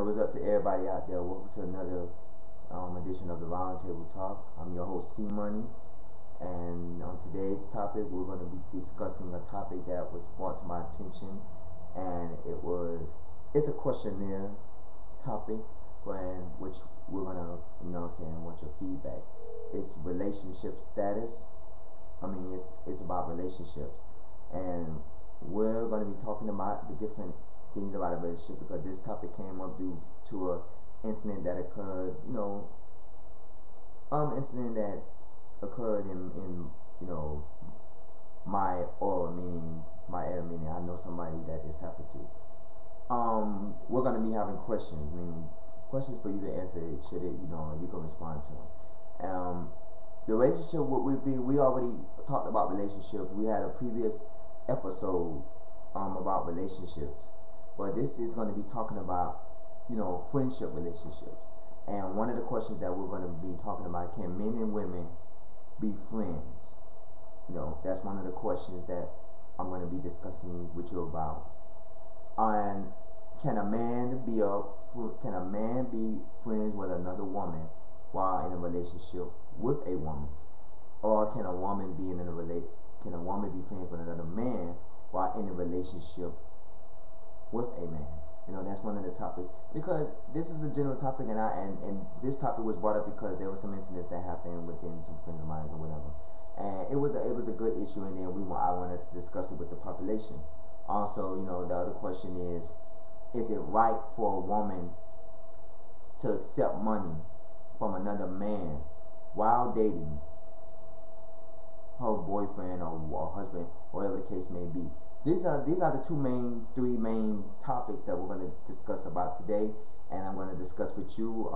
what's up to everybody out there? Welcome to another edition of the Roundtable Talk. I'm your host, C Money, and on today's topic, we're going to be discussing a topic that was brought to my attention, and it's a questionnaire topic, and which we're going to, want your feedback. It's relationship status. It's about relationships, and we're going to be talking about the different things about a relationship because this topic came up due to a incident that occurred, incident that occurred in my aura, meaning my area, meaning I know somebody that this happened to. We're gonna be having questions, meaning questions for you to answer. Should it, you can respond to them. The relationship would be. We already talked about relationships. We had a previous episode about relationships. But this is going to be talking about, friendship relationships. And one of the questions that we're going to be talking about, can men and women be friends? That's one of the questions that I'm going to be discussing with you about. And can a man be friends with another woman while in a relationship with a woman? Or can a woman be friends with another man while in a relationship with a man? That's one of the topics, because this is a general topic, and this topic was brought up because there were some incidents that happened within some friends of mine or whatever, and it was a good issue, and then I wanted to discuss it with the population. Also, the other question is it right for a woman to accept money from another man while dating her boyfriend or husband, whatever the case may be? These are the three main topics that we're going to discuss about today, and I'm going to discuss with you.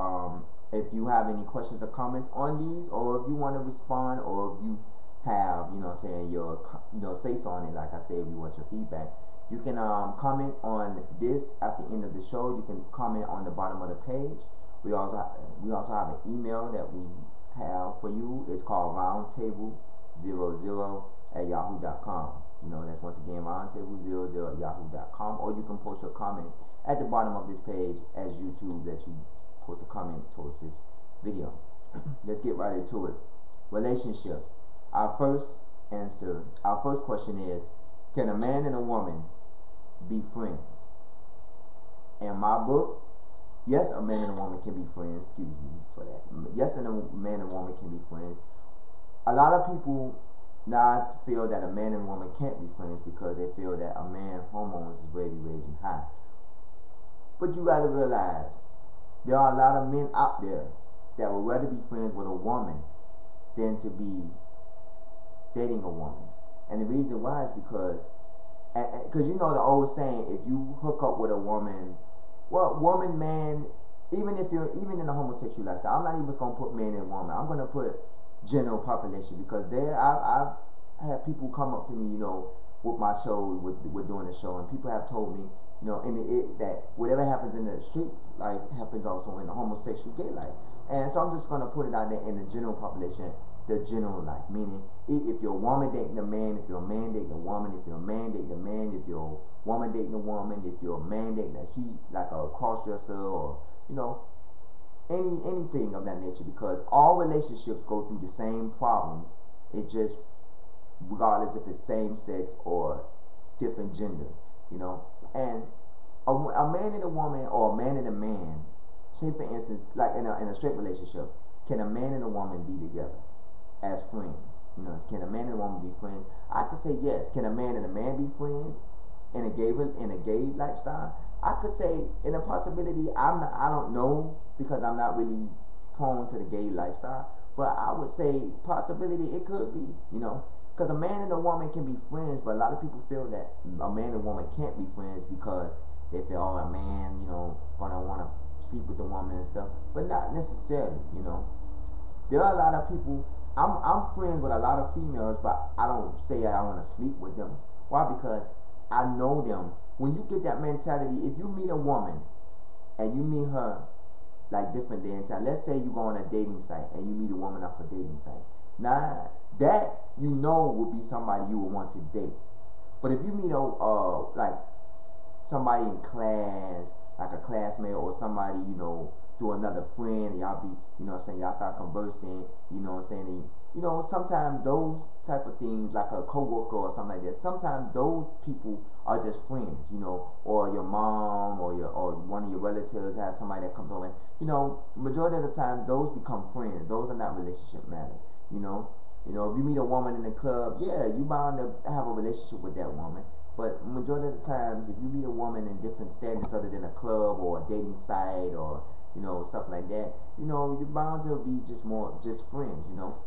If you have any questions or comments on these, or if you want to respond, or if you have, say so on it. Like I said, if you want your feedback, you can comment on this at the end of the show. You can comment on the bottom of the page. We also have an email that we have for you. It's called roundtable00@yahoo.com. That's once again roundtable00@yahoo.com, or you can post your comment at the bottom of this page as YouTube that you post a comment towards this video. Let's get right into it. Relationships. Our first question is, can a man and a woman be friends? In my book, yes, a man and a woman can be friends. Excuse me for that. Yes, a man and a woman can be friends. A lot of people now feel that a man and woman can't be friends because they feel that a man's hormones is raging high. But you gotta realize there are a lot of men out there that would rather be friends with a woman than to be dating a woman. And the reason why is because the old saying, if you hook up with a woman, man, even in the homosexual lifestyle, I'm not even gonna put man and woman. I'm gonna put general population, because I've had people come up to me, with my show, with doing the show, and people have told me, that whatever happens in the street life happens also in the homosexual gay life. And so I'm just gonna put it out there in the general population, the general life, meaning if you're a woman dating a man, if you're a man dating a woman, if you're a man dating a man, if you're a woman dating a woman, if you're a man dating a like a cross-dresser, or anything of that nature, because all relationships go through the same problems. It's just regardless if it's same sex or different gender, and a man and a woman, or a man and a man, say for instance, like in a straight relationship, can a man and a woman be together as friends? Can a man and a woman be friends? I could say yes. Can a man and a man be friends in a gay lifestyle? I could say in a possibility. I don't know, because I'm not really prone to the gay lifestyle, but I would say possibility it could be, because a man and a woman can be friends, but a lot of people feel that a man and a woman can't be friends because they feel, a man, gonna want to sleep with the woman and stuff, but not necessarily, There are a lot of people. I'm friends with a lot of females, but I don't say I want to sleep with them. Why? Because I know them. When you get that mentality, if you meet a woman and you meet her like different day and time, let's say you go on a dating site and you meet a woman off a dating site. Now that would be somebody you would want to date. But if you meet like somebody in class, like a classmate or somebody, you know, through another friend, and y'all be, you know what I'm saying, y'all start conversing, you know what I'm saying, and, you know, sometimes those type of things, like a coworker or something like that, sometimes those people are just friends, you know, or your mom or one of your relatives has somebody that comes over, and, you know, majority of the time those become friends. Those are not relationship matters, you know. You know, if you meet a woman in the club, yeah, you bound to have a relationship with that woman. But majority of the times, if you meet a woman in different standards other than a club or a dating site or, you know, stuff like that, you know, you're bound to be just friends, you know.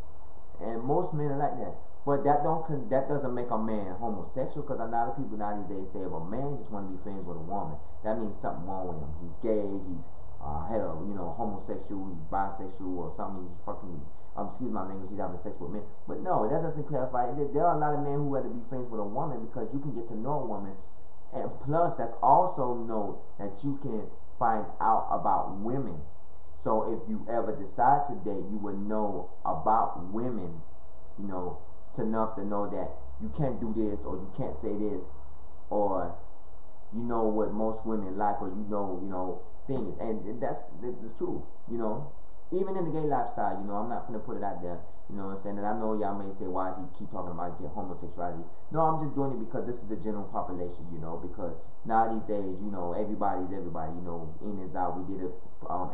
And most men are like that. But that doesn't make a man homosexual, because a lot of people nowadays say if a man just want to be friends with a woman, that means something wrong with him. He's gay. He's you know, homosexual. He's bisexual or something. He's fucking excuse my language. He's having sex with men. But no, that doesn't clarify. There are a lot of men who have to be friends with a woman because you can get to know a woman, and plus that's also know that you can find out about women. So if you ever decide to date, you would know about women, you know, enough to know that you can't do this or you can't say this, or you know what most women like, or you know things, and that's the truth, you know. Even in the gay lifestyle, you know, I'm not gonna put it out there, you know what I'm saying. And I know y'all may say, why does he keep talking about homosexuality? No, I'm just doing it because this is the general population, you know, because now these days, you know, everybody's everybody, you know, in is out. We did a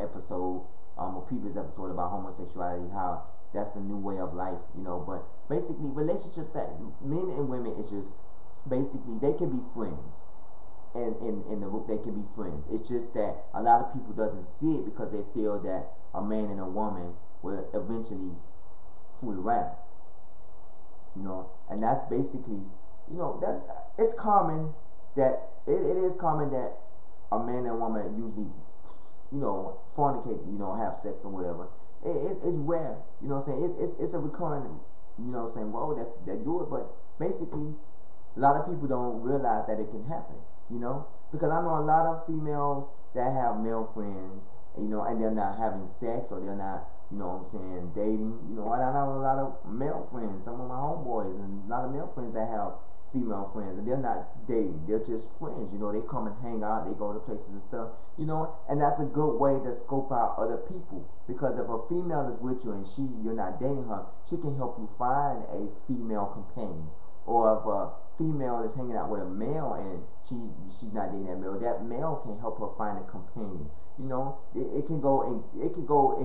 episode, a previous episode about homosexuality, how that's the new way of life, you know. But basically, relationships that men and women is just basically they can be friends, and in the group they can be friends. It's just that a lot of people doesn't see it because they feel that a man and a woman will eventually fool around, you know. And that's basically, you know, that it's common that it is common that a man and a woman usually, you know, fornicate, you know, have sex or whatever. It's rare, you know what I'm saying. It's a recurring, you know what I'm saying. Well, that do it, but basically a lot of people don't realize that it can happen, you know, because I know a lot of females that have male friends, you know, and they're not having sex, or they're not, you know what I'm saying, dating, you know. And I know a lot of male friends, some of my homeboys, and a lot of male friends that have female friends, and they're not dating, they're just friends, you know. They come and hang out, they go to places and stuff, you know. And that's a good way to scope out other people, because if a female is with you and you're not dating her, she can help you find a female companion. Or if a female is hanging out with a male and she's not dating that male can help her find a companion. You know, it can go in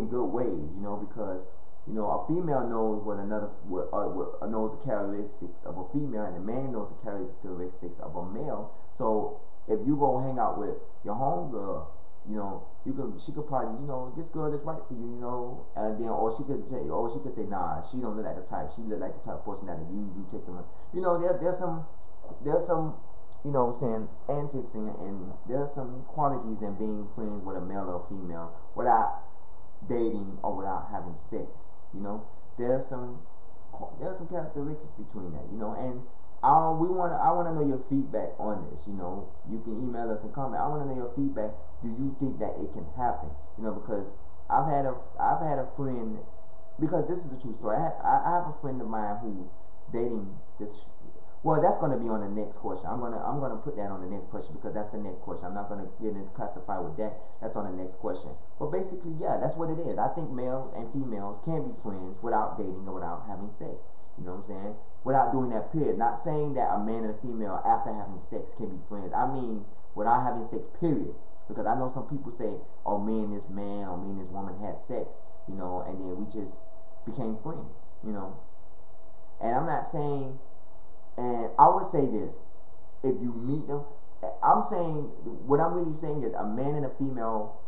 good ways, you know, because, you know, a female knows knows the characteristics of a female, and a man knows the characteristics of a male. So if you go hang out with your homegirl, you know, she could probably, you know, this girl is right for you, you know. And then or she could say, nah, she don't look like the type. She look like the type of person that you take them. You know, there's some, you know what I'm saying, antics, and there's some qualities in being friends with a male or female without dating or without having sex. You know, there's some characteristics between that, you know. And I want to know your feedback on this. You know, you can email us and comment. I want to know your feedback. Do you think that it can happen? You know, because I've had a friend, because this is a true story. I have a friend of mine who dating this. Well, that's going to be on the next question. I'm gonna put that on the next question, because that's the next question. I'm not going to get into classify with that. That's on the next question. But basically, yeah, that's what it is. I think males and females can be friends without dating or without having sex. You know what I'm saying? Without doing that, period. Not saying that a man and a female after having sex can be friends. I mean, without having sex, period. Because I know some people say, oh, me and this man or me and this woman had sex, you know, and then we just became friends, you know. And I'm not saying, and I would say this, if you meet them, I'm saying, what I'm really saying is a man and a female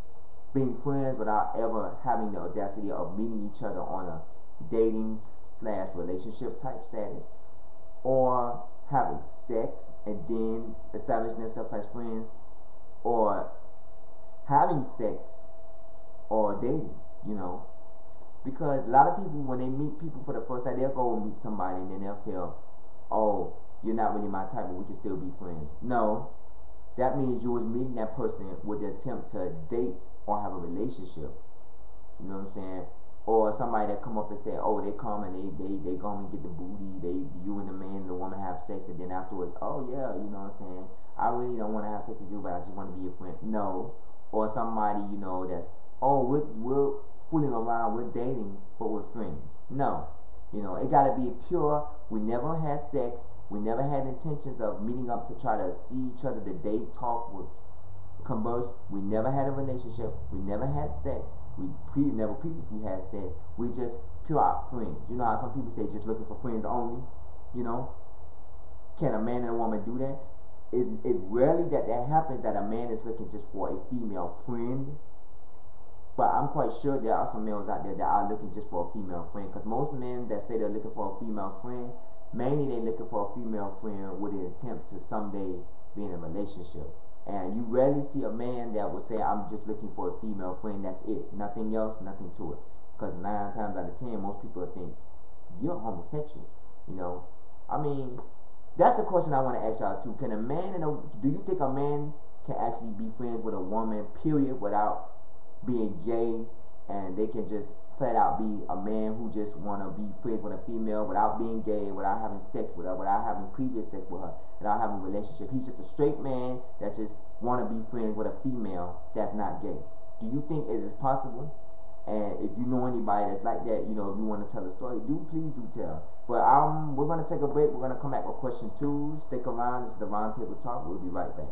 being friends without ever having the audacity of meeting each other on a dating / relationship type status, or having sex and then establishing themselves as friends, or having sex or dating, you know. Because a lot of people, when they meet people for the first time, they'll go and meet somebody and then they'll feel, oh, you're not really my type, but we can still be friends. No, that means you was meeting that person with the attempt to date or have a relationship. You know what I'm saying? Or somebody that come up and say, oh, they come and they go and get the booty, you and the man and the woman have sex, and then afterwards, oh yeah, you know what I'm saying, I really don't want to have sex with you, but I just want to be your friend. No. Or somebody, you know, that's, oh, we're fooling around, we're dating, but we're friends. No. You know, it got to be pure. We never had sex. We never had intentions of meeting up to try to see each other, to date, talk, converse. We never had a relationship. We never had sex. We never previously had sex. We just pure out friends. You know how some people say just looking for friends only? You know? Can a man and a woman do that? It's rarely that happens, that a man is looking just for a female friend. But I'm quite sure there are some males out there that are looking just for a female friend. Because most men that say they're looking for a female friend, mainly they're looking for a female friend with an attempt to someday be in a relationship. And you rarely see a man that will say, I'm just looking for a female friend, that's it. Nothing else, nothing to it. Because 9 times out of 10, most people think, you're homosexual. You know? I mean, that's a question I want to ask y'all too. Can a man do you think a man can actually be friends with a woman, period, without being gay, and they can just flat out be a man who just want to be friends with a female without being gay, without having sex with her, without having previous sex with her, without having a relationship? He's just a straight man that just want to be friends with a female that's not gay. Do you think it is possible? And if you know anybody that's like that, you know, if you want to tell a story, please do tell. But we're going to take a break. We're going to come back with question 2. Stick around. This is the Roundtable Talk. We'll be right back.